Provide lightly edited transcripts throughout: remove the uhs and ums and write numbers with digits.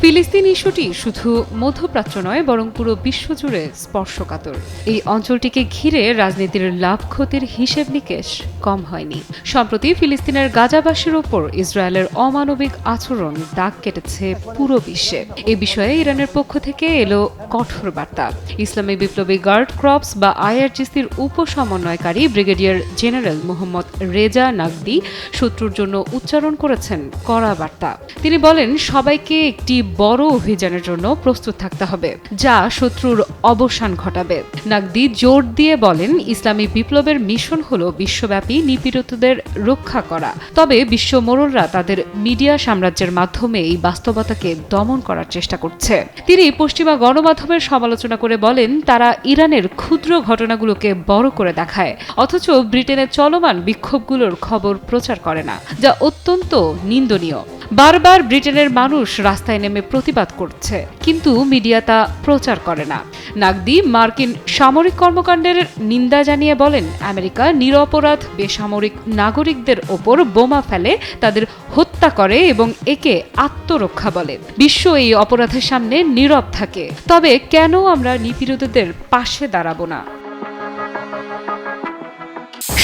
ফিলিস্তিন ইস্যুটি শুধু মধ্যপ্রাচ্য নয় বরং পুরো বিশ্বজুড়ে স্পর্শকাতর। এই অঞ্চলটিকে ঘিরে রাজনীতির লাভ ক্ষতির হিসেব নিকেশ কম হয়নি। সম্প্রতি ফিলিস্তিনের গাজাবাসীর ওপর ইসরায়েলের অমানবিক আচরণ দাগ কেটেছে পুরো বিশ্বে। এ বিষয়ে ইরানের পক্ষ থেকে এলো কঠোর বার্তা। ইসলামী বিপ্লবী গার্ড ক্রপস বা আইআরজিসির উপসমন্বয়কারী brigadier general Mohammad Reza Naqdi শত্রুর জন্য উচ্চারণ করেছেন কড়া বার্তা। তিনি বলেন, সবাইকে একটি বড় অভিযানের জন্য প্রস্তুত থাকতে হবে যা শত্রুর অবসান ঘটাবে। নাগদি জোর দিয়ে বলেন, ইসলামী বিপ্লবের মিশন হলো বিশ্বব্যাপী নিপীড়িতদের রক্ষা করা। তবে বিশ্ব মোড়লরা তাদের মিডিয়া সাম্রাজ্যের মাধ্যমে এই বাস্তবতাকে দমন করার চেষ্টা করছে। তিনি পশ্চিমা গণমাধ্যমের সমালোচনা করে বলেন, তারা ইরানের ক্ষুদ্র ঘটনাগুলোকে বড় করে দেখায়, অথচ ব্রিটেনের চলমান বিক্ষোভগুলোর খবর প্রচার করে না, যা অত্যন্ত নিন্দনীয়। বারবার ব্রিটেনের মানুষ রাস্তায় নেমে প্রতিবাদ করছে, কিন্তু মিডিয়া তা প্রচার করে না। নাগদি মার্কিন সামরিক কর্মকাণ্ডের নিন্দা জানিয়ে বলেন, আমেরিকা নিরপরাধ বেসামরিক নাগরিকদের ওপর বোমা ফেলে, তাদের হত্যা করে এবং একে আত্মরক্ষা বলে। বিশ্ব এই অপরাধের সামনে নীরব থাকে। তবে কেন আমরা নিপীড়িতদের পাশে দাঁড়াবো না?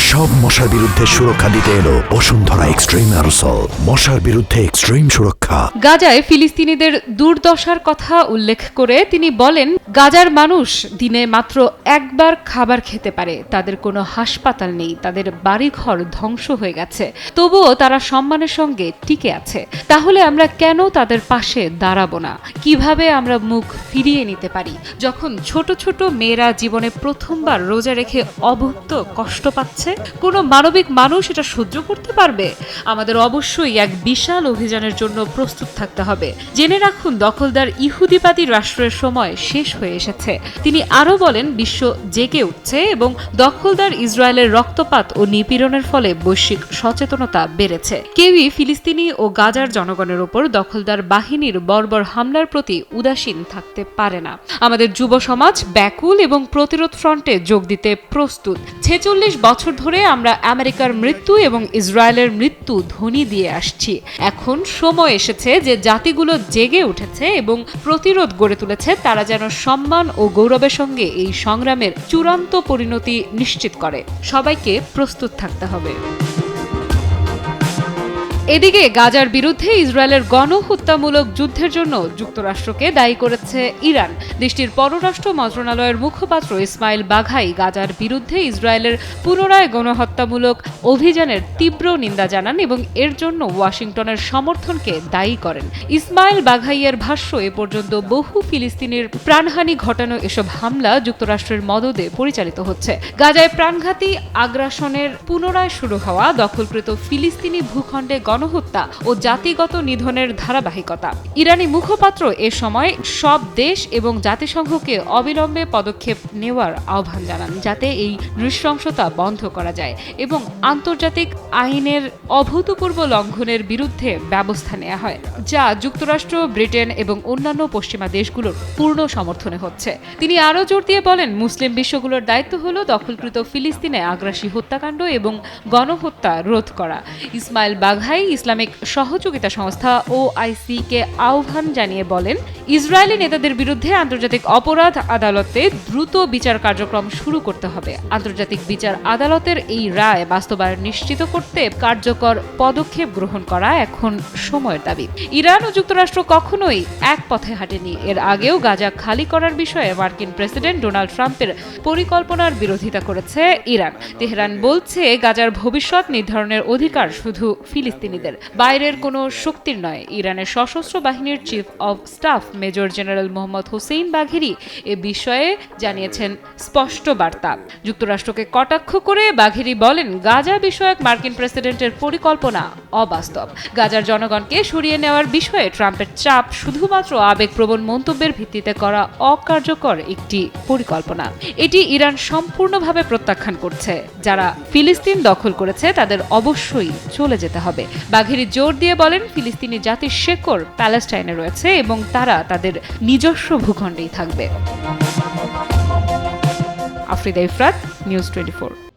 সব মশার বিরুদ্ধে সুরক্ষা দিতে এলো বসুন্ধরা এক্সট্রিম অ্যারোসল, মশার বিরুদ্ধে এক্সট্রিম সুরক্ষা। গাজায় ফিলিস্তিনিদের দুর্দশার কথা উল্লেখ করে তিনি বলেন, গাজার মানুষ দিনে মাত্র একবার খাবার খেতে পারে, তাদের কোনো হাসপাতাল নেই, তাদের বাড়িঘর ধ্বংস হয়ে গেছে, তবুও তারা সম্মানের সঙ্গে টিকে আছে। তাহলে আমরা কেন তাদের পাশে দাঁড়াবো না? কিভাবে আমরা মুখ ফিরিয়ে নিতে পারি যখন ছোট ছোট মেয়েরা জীবনে প্রথমবার রোজা রেখে অভুক্ত কষ্ট পাচ্ছে? কোনো মানবিক মানুষ এটা সহ্য করতে পারবে? আমাদের অবশ্যই এক বিশাল অভিযানের জন্য প্রস্তুত থাকতে হবে। জেনে রাখুন, দখলদার ইহুদিবাদী রাষ্ট্রের সময় শেষ হয়ে এসেছে। তিনি আরও বলেন, বিশ্ব জেগে উঠছে এবং দখলদার ইসরায়েলের রক্তপাত ও নিপীড়নের ফলে বৈশ্বিক সচেতনতা বেড়েছে। কেউই ফিলিস্তিনি ও গাজার জনগণের ওপর দখলদার বাহিনীর বর্বর হামলার প্রতি উদাসীন থাকতে পারে না। আমাদের যুব সমাজ ব্যাকুল এবং প্রতিরোধ ফ্রন্টে যোগ দিতে প্রস্তুত। 46 বছর ধরে আমরা আমেরিকার মৃত্যু এবং ইসরায়েলের মৃত্যু ধ্বনি দিয়ে আসছি। এখন সময় এসেছে যে জাতিগুলো জেগে উঠেছে এবং প্রতিরোধ গড়ে তুলেছে, তারা যেন সম্মান ও গৌরবের সঙ্গে এই সংগ্রামের চূড়ান্ত পরিণতি নিশ্চিত করে। সবাইকে প্রস্তুত থাকতে হবে। এদিকে গাজার বিরুদ্ধে ইসরায়েলের গণহত্যামূলক যুদ্ধের জন্য যুক্তরাষ্ট্রকে দায়ী করেছে ইরান। দেশটির পররাষ্ট্র মন্ত্রণালয়ের মুখপাত্র ইসমাইল বাঘাই গাজার বিরুদ্ধে ইসরায়েলের পুনরায় গণহত্যামূলক অভিযানের তীব্র নিন্দা জানান এবং এর জন্য ওয়াশিংটনের সমর্থনকে দায়ী করেন। ইসমাইল বাঘাইয়ের ভাষ্য, এ পর্যন্ত বহু ফিলিস্তিনির প্রাণহানি ঘটানো এসব হামলা যুক্তরাষ্ট্রের মদদে পরিচালিত হচ্ছে। গাজায় প্রাণঘাতী আগ্রাসনের পুনরায় শুরু হওয়া দখলকৃত ফিলিস্তিনি ভূখণ্ডে গণহত্যা ও জাতিগত নিধনের ধারাবাহিকতা। ইরানি মুখপাত্র এ সময় সব দেশ এবং জাতিসংঘকে অবিলম্বে পদক্ষেপ নেওয়ার আহ্বান জানান, যাতে এই নৃশংসতা বন্ধ করা যায় এবং আন্তর্জাতিক আইনের অভূতপূর্ব লঙ্ঘনের বিরুদ্ধে ব্যবস্থা নেওয়া হয়, যা যুক্তরাষ্ট্র, ব্রিটেন এবং অন্যান্য পশ্চিমা দেশগুলোর পূর্ণ সমর্থনে হচ্ছে। তিনি আরও জোর দিয়ে বলেন, মুসলিম বিশ্বগুলোর দায়িত্ব হলো দখলকৃত ফিলিস্তিনে আগ্রাসী হত্যাকাণ্ড এবং গণহত্যা রোধ করা। ইসমাইল বাঘাই ইসলামিক সহযোগিতা সংস্থা OIC কে আহ্বান জানিয়ে বলেন, ইসরায়েলি নেতাদের বিরুদ্ধে আন্তর্জাতিক অপরাধ আদালতে দ্রুত বিচার কার্যক্রম শুরু করতে হবে। আন্তর্জাতিক বিচার আদালতের এই রায় বাস্তবায়ন নিশ্চিত করতে কার্যকর পদক্ষেপ গ্রহণ করা এখন সময়ের দাবি। ইরান ও যুক্তরাষ্ট্র কখনোই এক পথে হাঁটেনি। এর আগেও গাজা খালি করার বিষয়ে মার্কিন প্রেসিডেন্ট ডোনাল্ড ট্রাম্পের পরিকল্পনার বিরোধিতা করেছে ইরান। তেহরান বলছে, গাজার ভবিষ্যৎ নির্ধারণের অধিকার শুধু ফিলিস্তিনিদের, বাইরের কোনো শক্তির নয়। ইরানের সশস্ত্র বাহিনীর chief of staff major general Mohammad Hossein Bagheri এ বিষয়ে জানিয়েছেন স্পষ্ট বার্তা। যুক্তরাষ্ট্রকে কটাক্ষ করে বাঘেরি বলেন, গাজা বিষয়ক মার্কিন প্রেসিডেন্টের পরিকল্পনা অবাস্তব। গাজার জনগণকে সরিয়ে নেওয়ার বিষয়ে ট্রাম্পের চাপ শুধুমাত্র আবেগপ্রবণ মন্তব্যের ভিত্তিতে করা অকার্যকর একটি পরিকল্পনা। এটি ইরান সম্পূর্ণভাবে প্রত্যাখ্যান করছে। যারা ফিলিস্তিন দখল করেছে তাদের অবশ্যই চলে যেতে হবে। বাঘেরি জোর দিয়ে বলেন, ফিলিস্তিনি জাতির শেকড় প্যালেস্টাইনে রয়েছে এবং তারা তাদের নিজস্ব ভূখণ্ডেই থাকবে। আফ্রিদা ইফরাত, নিউজ 24।